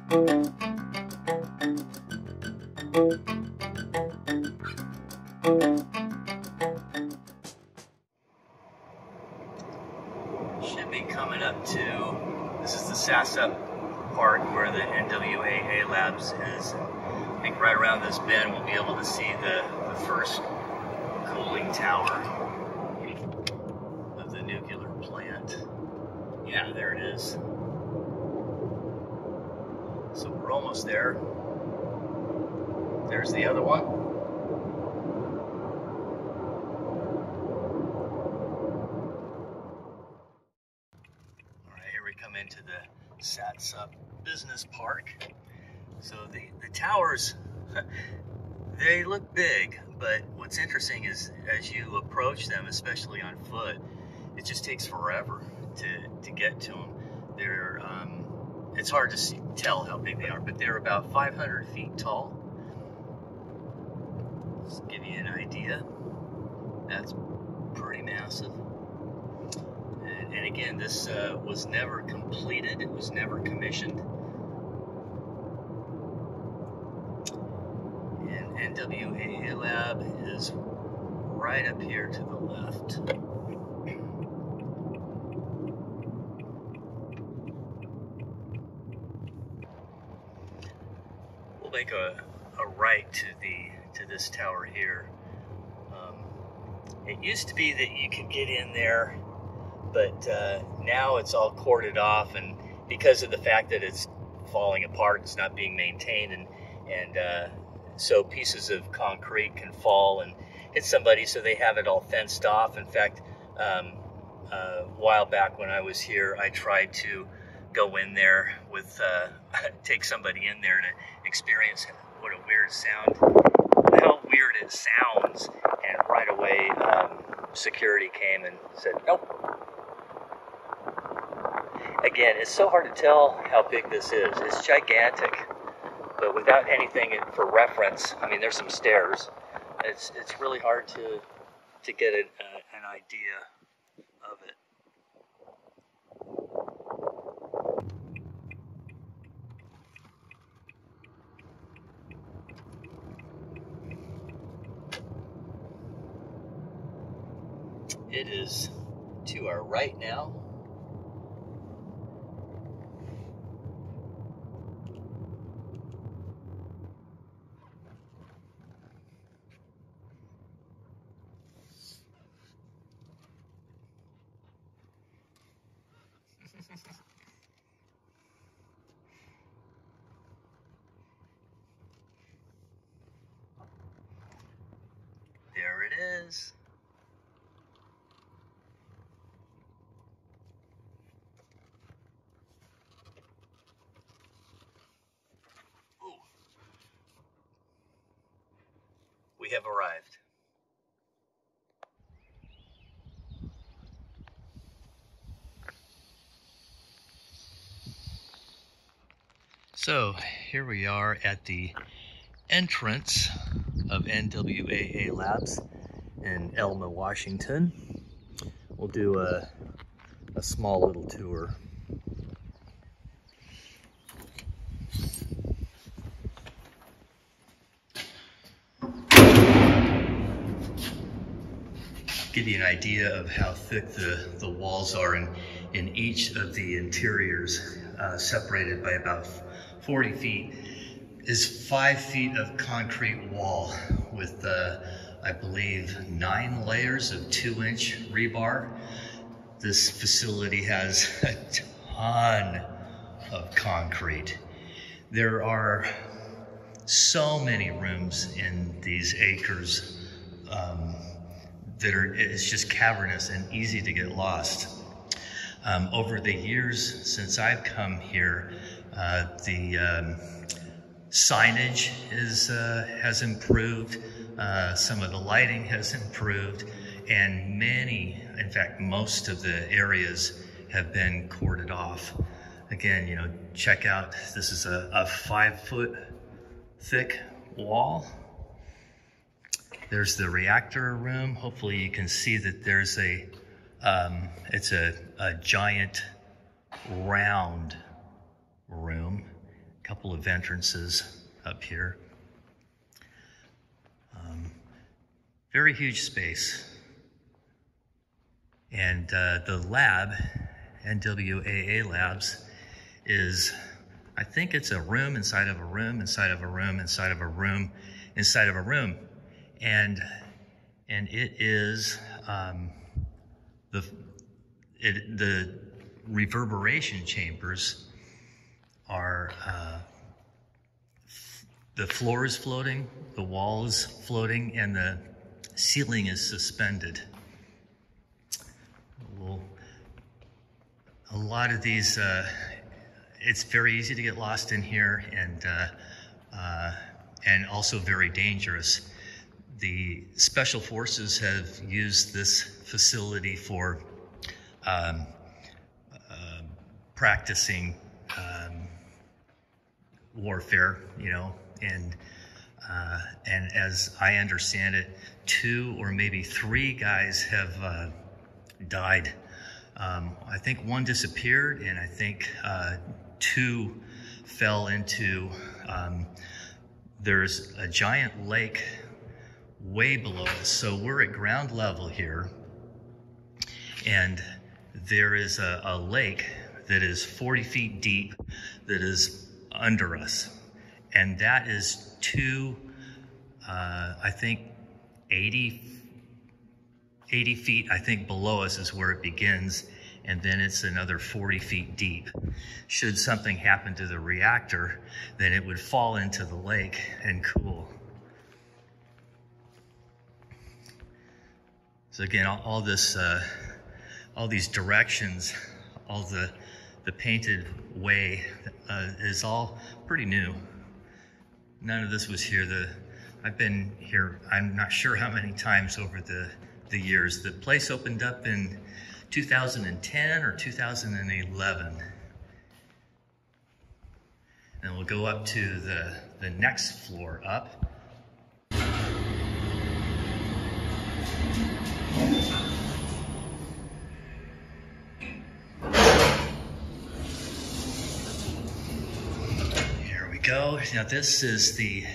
Should be coming up to, this is the SAS-up part where the NWAA Labs is. I think right around this bend we'll be able to see the first cooling tower of the nuclear plant. Yeah, there it is. So we're almost there. There's the other one. All right, here we come into the SAS-up Business Park. So the towers, they look big, but what's interesting is as you approach them, especially on foot, it just takes forever to get to them. They're, it's hard to tell how big they are, but they're about 500 feet tall. Just to give you an idea, that's pretty massive. And again, this was never completed, it was never commissioned. And NWAA Lab is right up here to the left. We'll make a right to this tower here. It used to be that you could get in there, but now it's all corded off, and because of the fact that it's falling apart, it's not being maintained, and so pieces of concrete can fall and hit somebody, so they have it all fenced off. In fact, a while back when I was here, I tried to go in there with, take somebody in there to experience what a weird sound, how weird it sounds, and right away security came and said, nope. Again, it's so hard to tell how big this is. It's gigantic, but without anything for reference, I mean, there's some stairs. It's really hard to get an idea of it. It is to our right now. There it is. Ooh. We have arrived. So here we are at the entrance of NWAA Labs in Elma, Washington. We'll do a small little tour. Give you an idea of how thick the walls are in each of the interiors, separated by about 40 feet, is 5 feet of concrete wall with, I believe, 9 layers of 2-inch rebar. This facility has a ton of concrete. There are so many rooms in these acres it's just cavernous and easy to get lost. Over the years since I've come here, the signage has improved, some of the lighting has improved, and in fact, most of the areas have been corded off. Again, check out, this is a 5-foot thick wall. There's the reactor room. Hopefully you can see that there's it's a giant round room. couple of entrances up here. Very huge space. And the lab, NWAA Labs, is, I think it's a room inside of a room, inside of a room, inside of a room, inside of a room. And it is the reverberation chambers are the floor is floating, the wall is floating, and the ceiling is suspended. Well, a lot of these, it's very easy to get lost in here, and also very dangerous. The special forces have used this facility for practicing warfare, you know, and as I understand it, 2 or maybe 3 guys have died. I think 1 disappeared, and I think 2 fell into, there's a giant lake way below us. So we're at ground level here, and there is a lake that is 40 feet deep that is under us. And that is 2, I think 80 feet, I think below us is where it begins. And then it's another 40 feet deep. Should something happen to the reactor, then it would fall into the lake and cool. So again, all this, all these directions, all the painted way is all pretty new. None of this was here. I've been here, I'm not sure how many times over the years. The place opened up in 2010 or 2011. And we'll go up to the next floor up. Here we go. Now this is the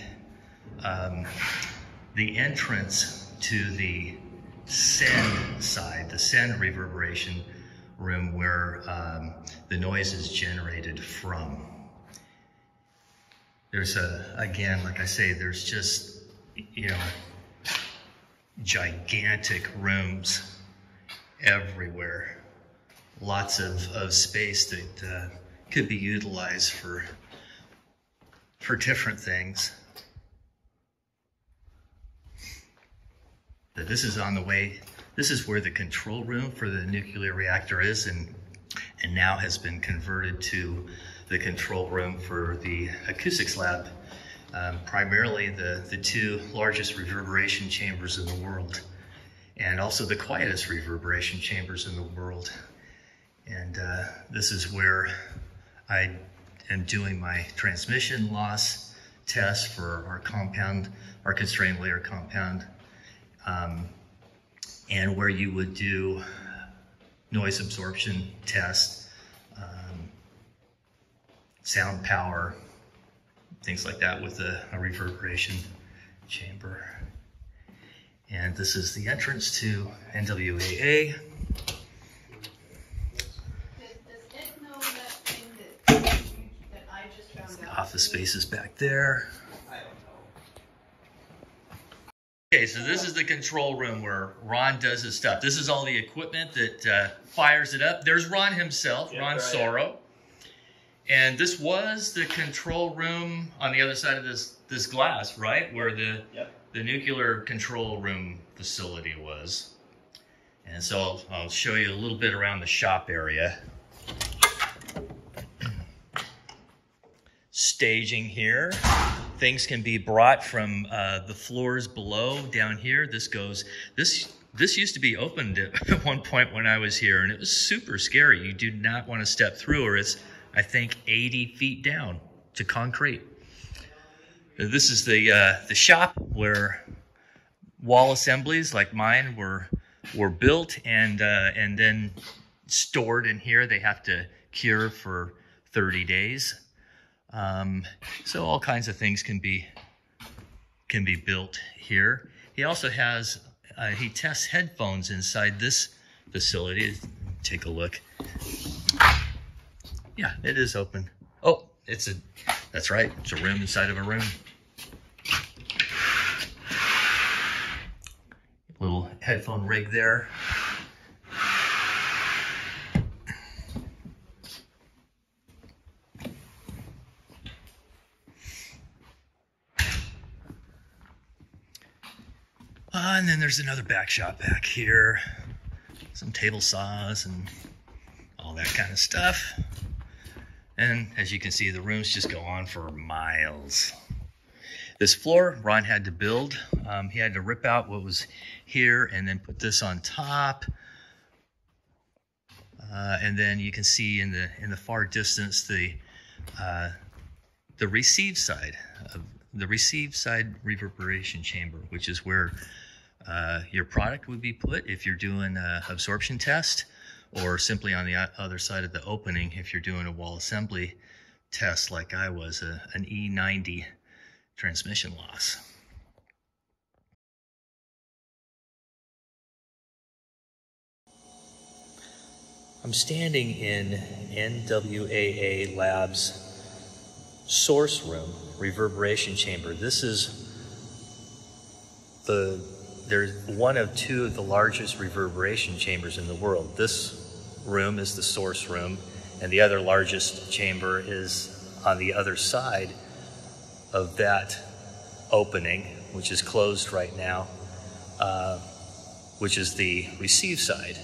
entrance to the send side, the send reverberation room, where the noise is generated from. There's again, like I say, there's just, you know, gigantic rooms everywhere. Lots of space that could be utilized for different things. This is on the way. This is where the control room for the nuclear reactor is, and now has been converted to the control room for the acoustics lab. Primarily the 2 largest reverberation chambers in the world, and also the quietest reverberation chambers in the world. And this is where I am doing my transmission loss test for our compound, our constrained layer compound. And where you would do noise absorption test, sound power, things like that with a reverberation chamber. And this is the entrance to NWAA. Office spaces back there. Okay, so this is the control room where Ron does his stuff. This is all the equipment that fires it up. There's Ron himself, yep, Ron Sauro. And this was the control room on the other side of this glass, right? Where the nuclear control room facility was. And so I'll show you a little bit around the shop area. Staging here. Things can be brought from the floors below down here. This used to be opened at one point when I was here, and it was super scary. You do not want to step through, or it's, I think, 80 feet down to concrete. This is the shop where wall assemblies like mine were built and then stored in here. They have to cure for 30 days. So all kinds of things can be built here. He also has, he tests headphones inside this facility. Take a look. Yeah, it is open. Oh, that's right, it's a room inside of a room. Little headphone rig there. And then there's another back shop back here. Some table saws and all that kind of stuff. And as you can see, the rooms just go on for miles. This floor, Ron had to build. He had to rip out what was here and then put this on top. And then you can see in the far distance the receive side reverberation chamber, which is where your product would be put if you're doing an absorption test, or simply on the other side of the opening if you're doing a wall assembly test like I was, an E90 transmission loss. I'm standing in NWAA Labs source room, reverberation chamber. This is there's one of two of the largest reverberation chambers in the world. This room is the source room, and the other largest chamber is on the other side of that opening, which is closed right now, which is the receive side.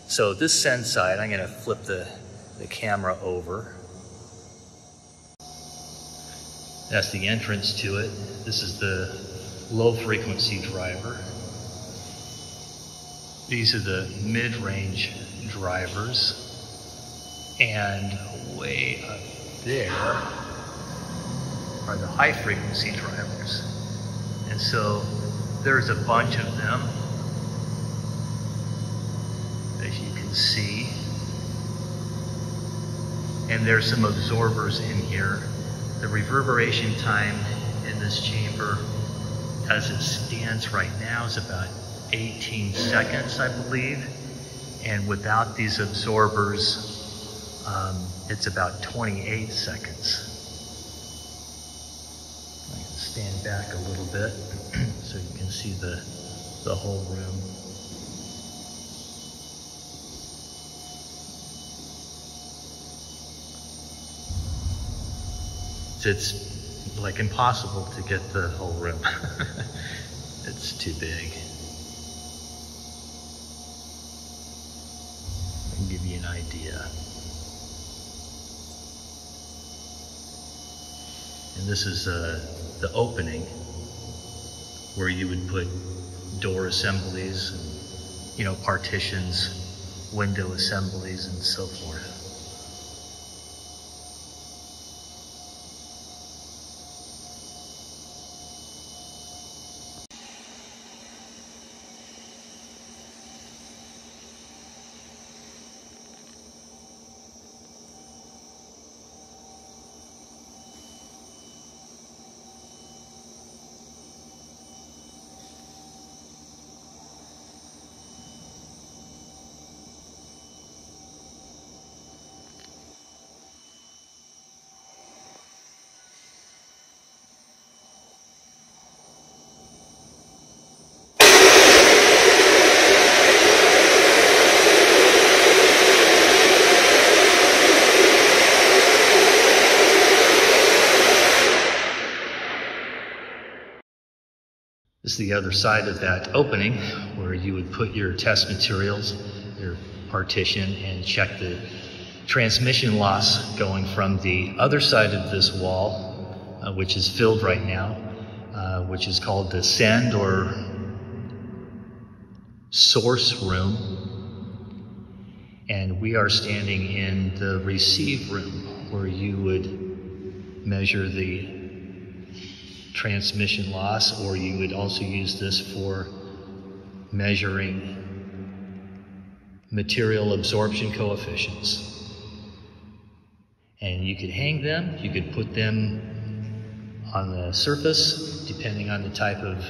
So this send side, I'm going to flip the camera over. That's the entrance to it. This is the low frequency driver. These are the mid-range drivers. And way up there are the high frequency drivers. And so there's a bunch of them, as you can see. And there's some absorbers in here. The reverberation time in this chamber, as it stands right now, is about 18 seconds, I believe. And without these absorbers, it's about 28 seconds. I can stand back a little bit so you can see the whole room. It's like impossible to get the whole room. It's too big. I'll give you an idea. And this is the opening where you would put door assemblies, and, partitions, window assemblies, and so forth. This is the other side of that opening where you would put your test materials, your partition, and check the transmission loss going from the other side of this wall, which is filled right now, which is called the send or source room. And we are standing in the receive room where you would measure the transmission loss, or you would also use this for measuring material absorption coefficients. And you could hang them, you could put them on the surface, depending on the type of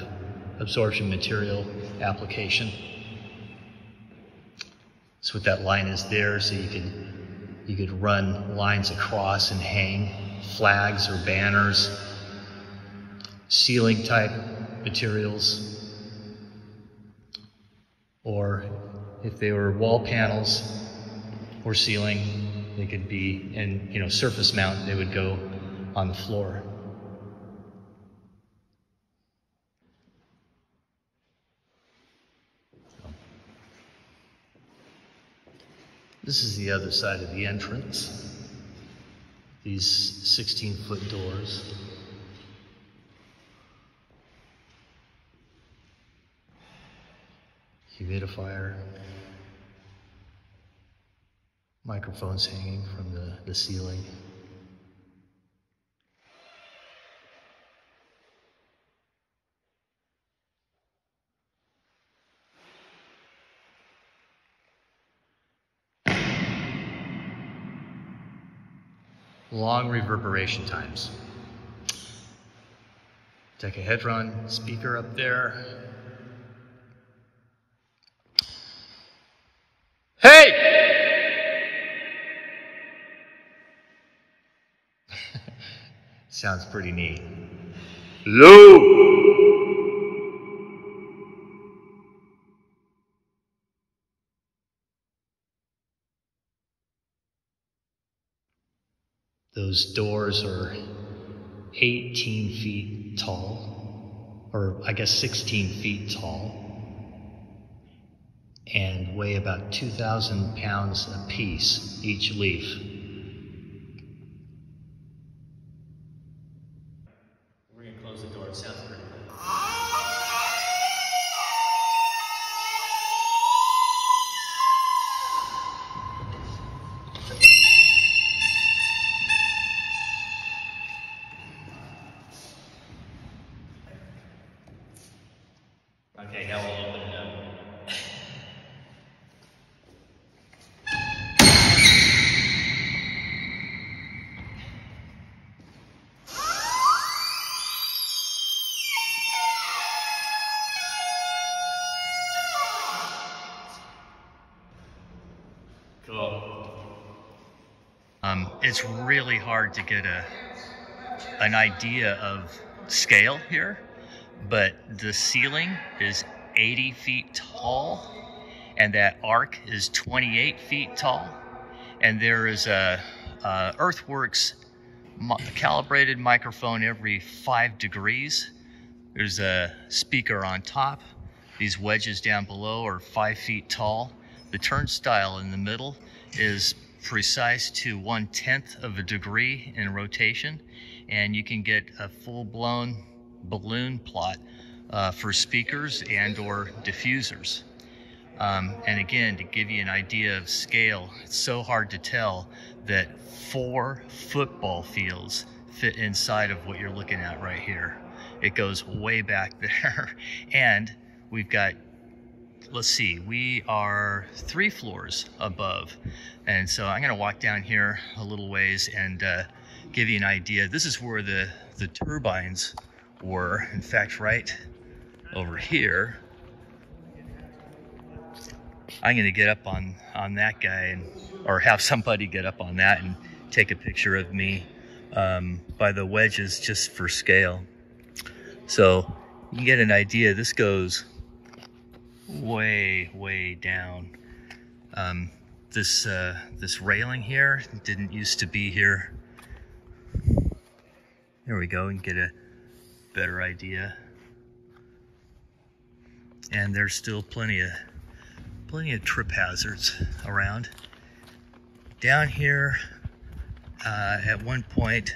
absorption material application. So what that line is there, so you could run lines across and hang flags or banners, ceiling type materials, or if they were wall panels or ceiling, they could be, and surface mount, they would go on the floor. This is the other side of the entrance. These 16-foot doors. Humidifier. Microphones hanging from the ceiling. Long reverberation times. Decahedron speaker up there. Hey! Sounds pretty neat. Low! Those doors are 18 feet tall, or I guess 16 feet tall, and weigh about 2,000 pounds a piece, each leaf. We're going to close the door. It sounds pretty good. Okay, now we'll open it up. Cool. It's really hard to get an idea of scale here, but the ceiling is 80 feet tall, and that arc is 28 feet tall, and there is a Earthworks calibrated microphone every 5 degrees. There's a speaker on top. These wedges down below are 5 feet tall. The turnstile in the middle is precise to 1/10 of a degree in rotation, and you can get a full-blown balloon plot for speakers and or diffusers. And again, to give you an idea of scale, it's so hard to tell that 4 football fields fit inside of what you're looking at right here. It goes way back there. And we've got, let's see, we are 3 floors above. And so I'm gonna walk down here a little ways and give you an idea. This is where the turbines were. In fact, right over here. I'm gonna get up on that guy, or have somebody get up on that and take a picture of me by the wedges, just for scale. So you can get an idea. This goes way, way down. This railing here didn't used to be here. There we go, and get a better idea. And there's still plenty of trip hazards around. Down here, at one point,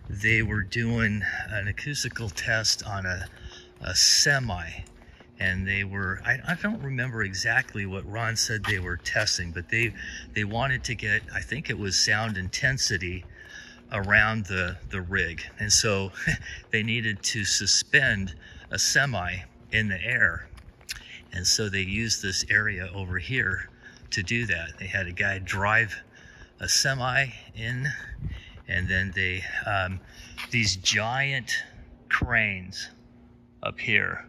they were doing an acoustical test on a semi, and they were, I don't remember exactly what Ron said they were testing, but they wanted to get, I think it was sound intensity around the rig. And so they needed to suspend a semi in the air. And so they used this area over here to do that. They had a guy drive a semi in, and then they these giant cranes up here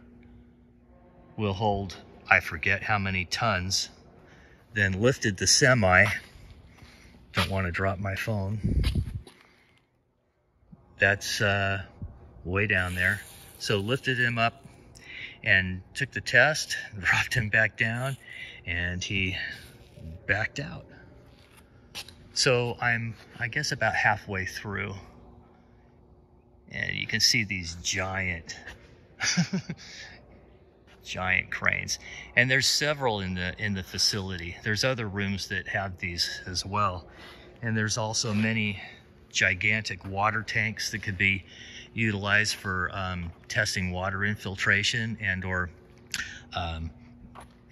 will hold, I forget how many tons, then lifted the semi. Don't want to drop my phone. That's way down there. So lifted him up and took the test, dropped him back down, and he backed out. So I'm, I guess, about halfway through, and you can see these giant giant cranes, and there's several in the facility. There's other rooms that have these as well, and there's also many gigantic water tanks that could be utilized for testing water infiltration, and or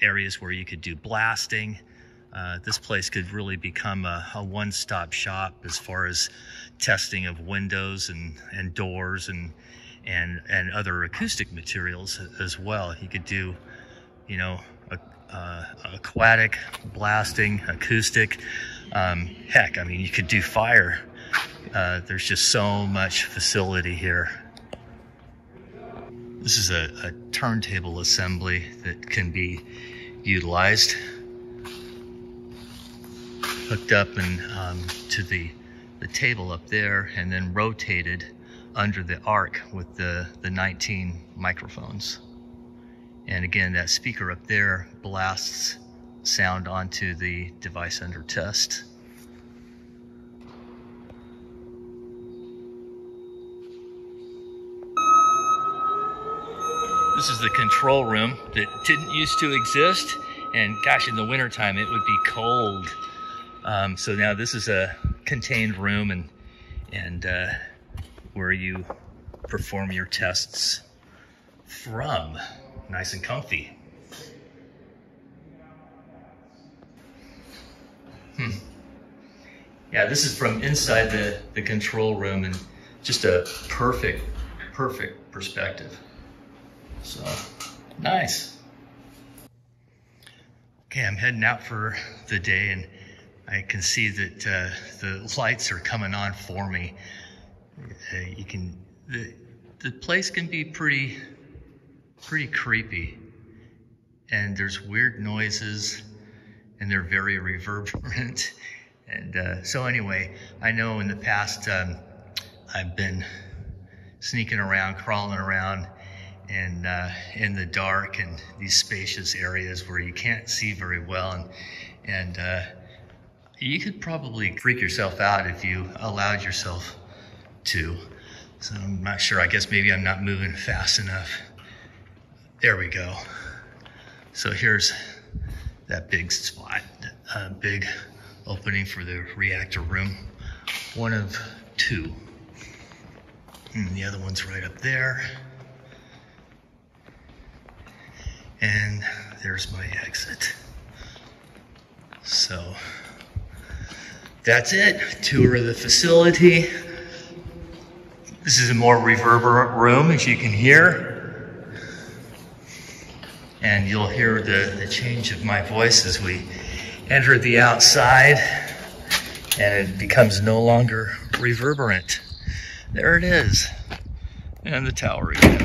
areas where you could do blasting. This place could really become a one-stop shop as far as testing of windows and doors and other acoustic materials as well. You could do, you know, aquatic, blasting, acoustic. Heck, I mean, you could do fire. There's just so much facility here. This is a turntable assembly that can be utilized. Hooked up and to the table up there, and then rotated under the arc with the 19 microphones. And again, that speaker up there blasts sound onto the device under test. This is the control room that didn't used to exist, and gosh, in the wintertime it would be cold. So now this is a contained room and where you perform your tests from. Nice and comfy. Yeah, this is from inside the control room, and just a perfect perspective. So, nice. Okay, I'm heading out for the day, and I can see that the lights are coming on for me. The place can be pretty creepy, and there's weird noises, and they're very reverberant. And so anyway, I know in the past I've been sneaking around, crawling around, and in the dark and these spacious areas where you can't see very well, and you could probably freak yourself out if you allowed yourself to. So I'm not sure. I guess maybe I'm not moving fast enough. There we go. So here's that big spot, big opening for the reactor room. One of two. And the other one's right up there. And there's my exit. So that's it. Tour of the facility. This is a more reverberant room, as you can hear. And you'll hear the change of my voice as we enter the outside, and it becomes no longer reverberant. There it is. And the tower again.